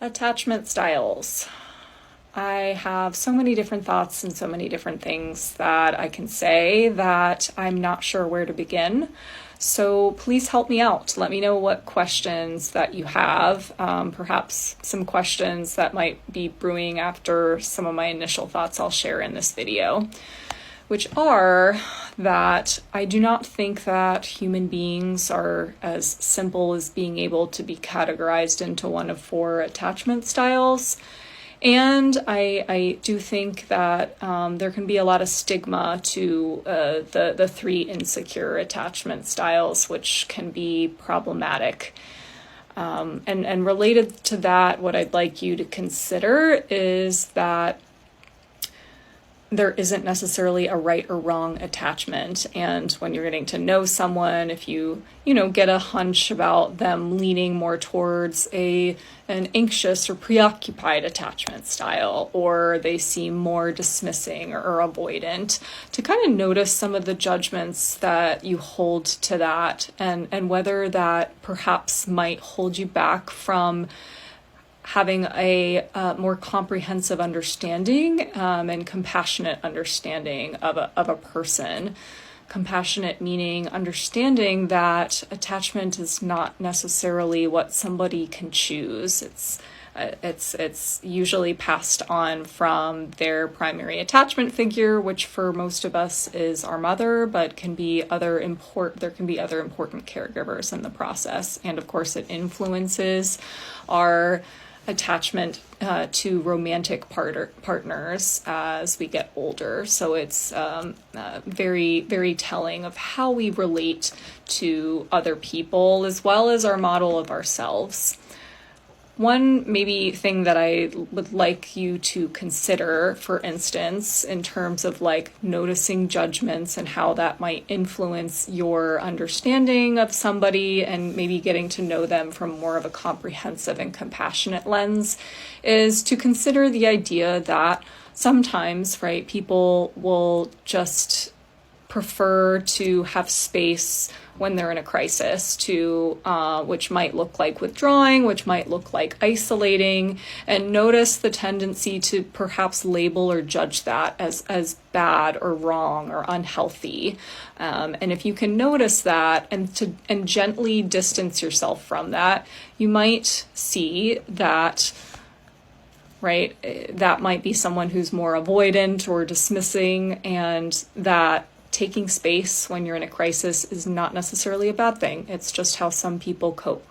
Attachment styles. I have so many different thoughts and so many different things that I can say that I'm not sure where to begin. So please help me out. Let me know what questions that you have, perhaps some questions that might be brewing after some of my initial thoughts I'll share in this video, which are that I do not think that human beings are as simple as being able to be categorized into one of four attachment styles. And I do think that there can be a lot of stigma to the three insecure attachment styles, which can be problematic. And related to that, what I'd like you to consider is that there isn't necessarily a right or wrong attachment. And when you're getting to know someone, if you get a hunch about them leaning more towards an anxious or preoccupied attachment style, or they seem more dismissing or avoidant, to kind of notice some of the judgments that you hold to that, and whether that perhaps might hold you back from having a more comprehensive understanding and compassionate understanding of a person. Compassionate meaning understanding that attachment is not necessarily what somebody can choose. It's usually passed on from their primary attachment figure, which for most of us is our mother, but there can be other important caregivers in the process. And of course, it influences our attachment to romantic partners as we get older. So it's very, very telling of how we relate to other people as well as our model of ourselves. One maybe thing that I would like you to consider, for instance, in terms of like noticing judgments and how that might influence your understanding of somebody and maybe getting to know them from more of a comprehensive and compassionate lens, is to consider the idea that sometimes, right, people will just prefer to have space when they're in a crisis, which might look like withdrawing, which might look like isolating, and notice the tendency to perhaps label or judge that as bad or wrong or unhealthy. And if you can notice that and gently distance yourself from that, you might see that, right, that might be someone who's more avoidant or dismissing, and that taking space when you're in a crisis is not necessarily a bad thing. It's just how some people cope.